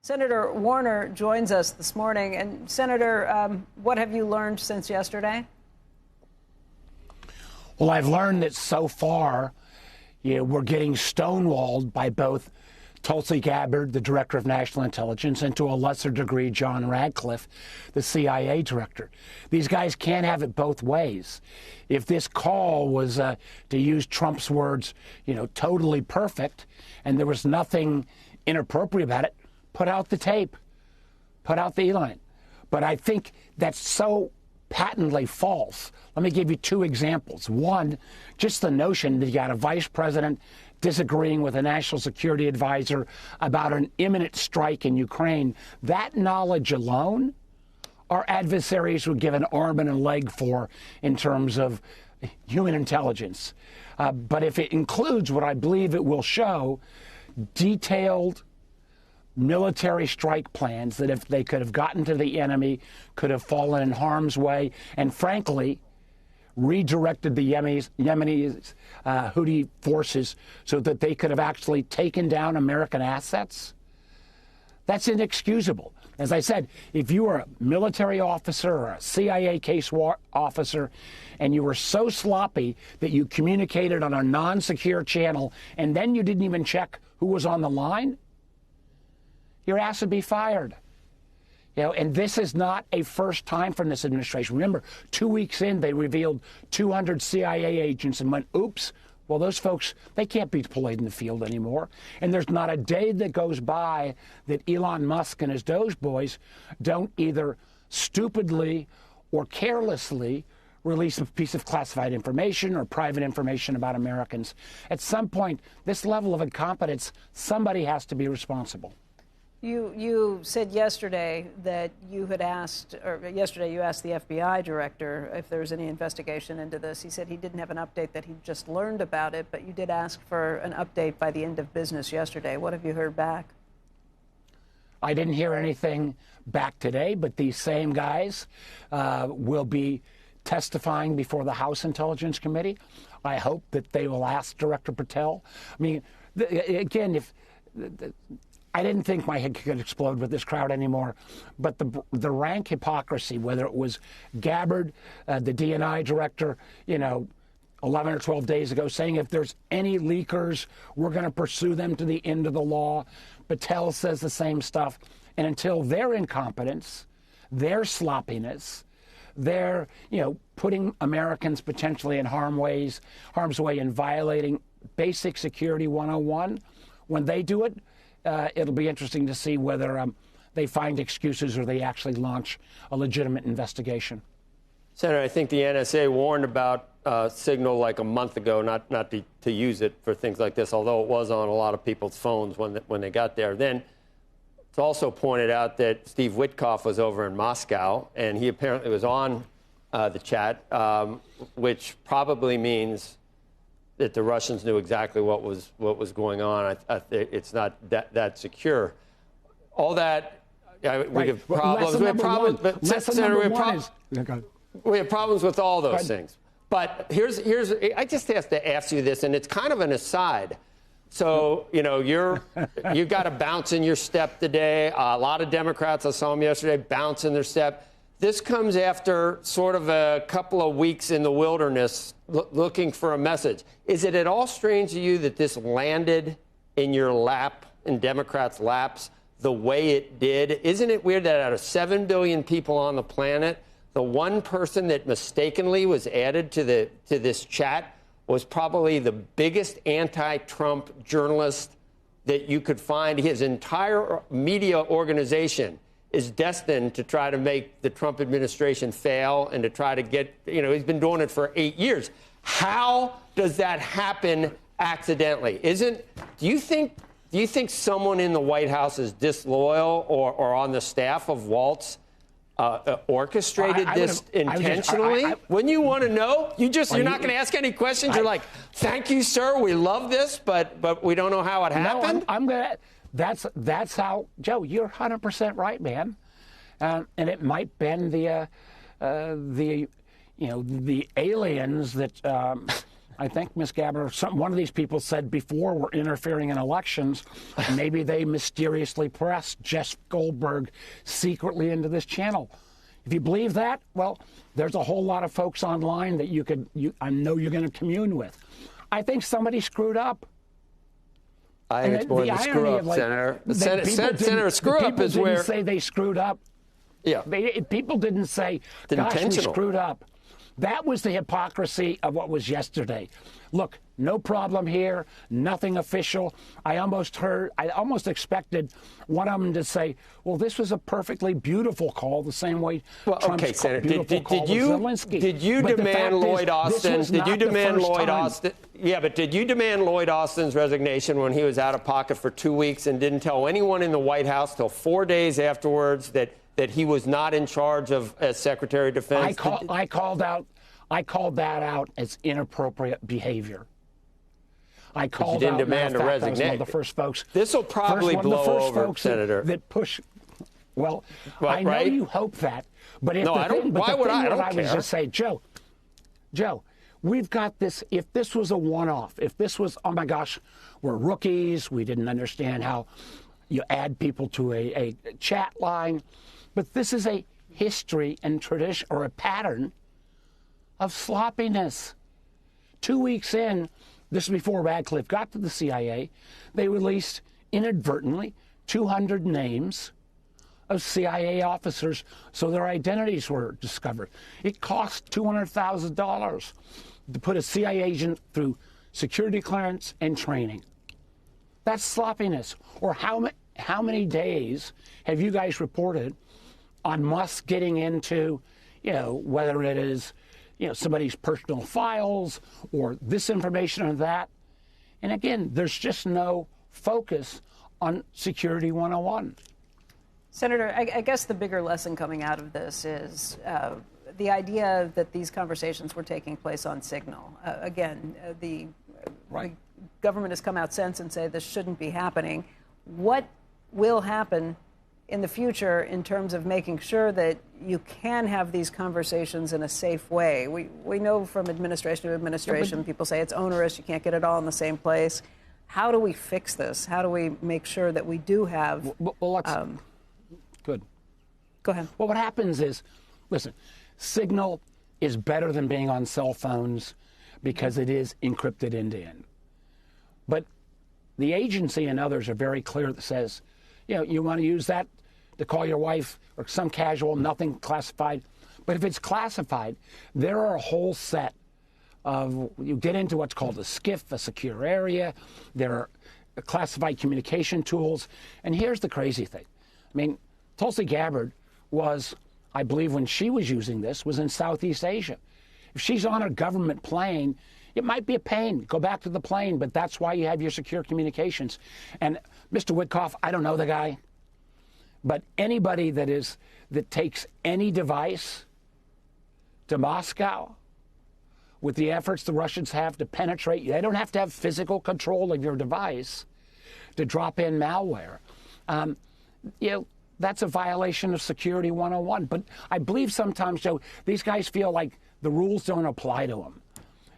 Senator Warner joins us this morning. And Senator, what have you learned since yesterday? Well, I've learned that so far, we're getting stonewalled by both Tulsi Gabbard, the director of national intelligence, and to a lesser degree, John Radcliffe, the CIA director. These guys can't have it both ways. If this call was, to use Trump's words, totally perfect, and there was nothing inappropriate about it, put out the tape, put out the E-line. But I think that's so patently false. Let me give you two examples. One, just the notion that you got a vice president disagreeing with a national security advisor about an imminent strike in Ukraine. That knowledge alone, our adversaries would give an arm and a leg for in terms of human intelligence. But if it includes what I believe it will show, detailed military strike plans that if they could have gotten to the enemy, could have fallen in harm's way, and frankly, redirected the Yemeni Houthi forces so that they could have actually taken down American assets, that's inexcusable. As I said, if you were a military officer or a CIA case officer and you were so sloppy that you communicated on a non-secure channel and then you didn't even check who was on the line, your ass would be fired. And this is not a first time from this administration. Remember, 2 weeks in, they revealed 200 CIA agents and went, oops, well, those folks, they can't be deployed in the field anymore. And there's not a day that goes by that Elon Musk and his Doge boys don't either stupidly or carelessly release a piece of classified information or private information about Americans. At some point, this level of incompetence, somebody has to be responsible. You said yesterday that you had asked, or yesterday you asked the FBI director if there was any investigation into this. He said he didn't have an update, that he just learned about it, but you did ask for an update by the end of business yesterday. What have you heard back? I didn't hear anything back today, but these same guys will be testifying before the House Intelligence Committee. I hope that they will ask Director Patel. I mean, again, if I didn't think my head could explode with this crowd anymore, but the rank hypocrisy, whether it was Gabbard, the DNI director, 11 or 12 days ago, saying if there's any leakers, we're going to pursue them to the end of the law. Patel says the same stuff. And until their incompetence, their sloppiness, their, putting Americans potentially in harm's way and violating basic security 101, when they do it, it'll be interesting to see whether they find excuses or they actually launch a legitimate investigation. Senator, I think the NSA warned about Signal like a month ago, not to use it for things like this, although it was on a lot of people's phones when they got there. Then it's also pointed out that Steve Witkoff was over in Moscow, and he apparently was on the chat, which probably means that the Russians knew exactly what was going on. It's not that secure. All that, we have problems. We have problems, but Senator, we have problems with all those things. But here's I just have to ask you this, and it's kind of an aside. So, you got a bounce in your step today. A lot of Democrats, I saw them yesterday, bounce in their step. This comes after sort of a couple of weeks in the wilderness looking for a message. Is it at all strange to you that this landed in your lap, in Democrats' laps, the way it did? Isn't it weird that out of 7 billion people on the planet, the one person that mistakenly was added to this chat was probably the biggest anti-Trump journalist that you could find? His entire media organization is destined to try to make the Trump administration fail and to try to get, he's been doing it for 8 years. How does that happen accidentally? Do you think someone in the White House is disloyal or on the staff of Waltz orchestrated this intentionally? Wouldn't you want to know? You're not going to ask any questions. You're like, thank you, sir. We love this, but we don't know how it happened. No, I'm going to. That's how, Joe, you're 100% right, man. And it might been the aliens that I think, Ms. Gabbard, one of these people said before we're interfering in elections. Maybe they mysteriously pressed Jeff Goldberg secretly into this channel. If you believe that, well, there's a whole lot of folks online that I know you're going to commune with. I think somebody screwed up. I think it's more than screw up, Senator. Senator, screw up is where... People didn't say they screwed up. Yeah. People didn't say, gosh, we screwed up. That was the hypocrisy of what was yesterday. Look, no problem here, nothing official. I almost expected one of them to say, well, this was a perfectly beautiful call, the same way Trump's okay, Senator, Zelensky. Did you demand Lloyd Austin? Did you demand Lloyd Austin? Yeah, but did you demand Lloyd Austin's resignation when he was out of pocket for 2 weeks and didn't tell anyone in the White House till 4 days afterwards that he was not in charge as Secretary of Defense? I called that out as inappropriate behavior. I called you didn't out demand a resignation. One of the first folks. This will probably blow over, Senator. That push. Well, I know you hope that, but if no, I don't. Why would I? I don't care. I was just say, Joe, we've got this. If this was a one-off, if this was, oh my gosh, we're rookies. We didn't understand how you add people to a chat line. But this is a history and tradition or a pattern of sloppiness. 2 weeks in, this is before Radcliffe got to the CIA, they released inadvertently 200 names of CIA officers so their identities were discovered. It cost $200,000 to put a CIA agent through security clearance and training. That's sloppiness. Or how many days have you guys reported on Musk getting into, whether it is, somebody's personal files or this information or that? And again, there's just no focus on Security 101. Senator, I guess the bigger lesson coming out of this is the idea that these conversations were taking place on Signal. The government has come out since and say this shouldn't be happening. What will happen in the future in terms of making sure that you can have these conversations in a safe way? We know from administration to administration, people say it's onerous, you can't get it all in the same place. How do we fix this? How do we make sure that we do have... Good. Go ahead. Well, what happens is, listen, Signal is better than being on cell phones because it is encrypted end-to-end. But the agency and others are very clear that says, you want to use that to call your wife or some casual, nothing classified. But if it's classified, there are a whole set of, you get into what's called a SCIF, a secure area. There are classified communication tools. And here's the crazy thing. I mean, Tulsi Gabbard was, I believe when she was using this, was in Southeast Asia. If she's on a government plane, it might be a pain. Go back to the plane, but that's why you have your secure communications. And Mr. Witkoff, I don't know the guy, but anybody that takes any device to Moscow with the efforts the Russians have to penetrate, they don't have to have physical control of your device to drop in malware. That's a violation of Security 101. But I believe sometimes, Joe, these guys feel like the rules don't apply to them.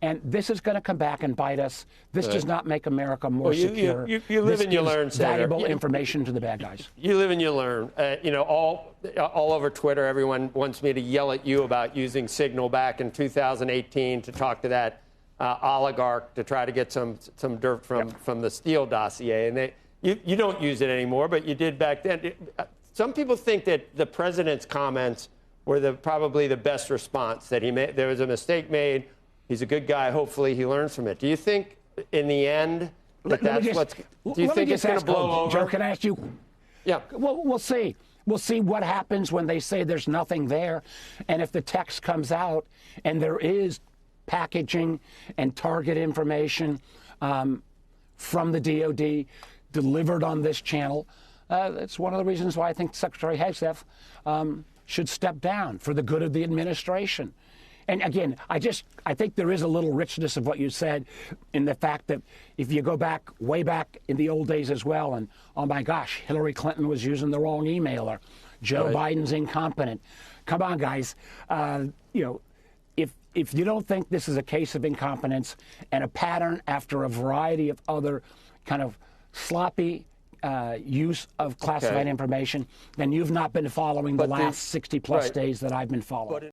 And this is going to come back and bite us. This does not make America more secure. You live and you learn, Senator. Valuable information to the bad guys. You live and you learn. All over Twitter, everyone wants me to yell at you about using Signal back in 2018 to talk to that oligarch to try to get some dirt from the Steele dossier. And you don't use it anymore, but you did back then. Some people think that the president's comments were probably the best response, that there was a mistake made. He's a good guy. Hopefully he learns from it. Do you think in the end do you think it's going to blow over? Joe, can I ask you? Yeah. Well, we'll see. We'll see what happens when they say there's nothing there. And if the text comes out and there is packaging and target information from the DOD delivered on this channel, it's one of the reasons why I think Secretary Hegseth should step down for the good of the administration. And again, I think there is a little richness of what you said in the fact that if you go back, way back in the old days as well, and oh my gosh, Hillary Clinton was using the wrong email, or Joe Biden's incompetent. Come on, guys. if you don't think this is a case of incompetence and a pattern after a variety of other kind of sloppy use of classified information, then you've not been following the last 60-plus days that I've been following.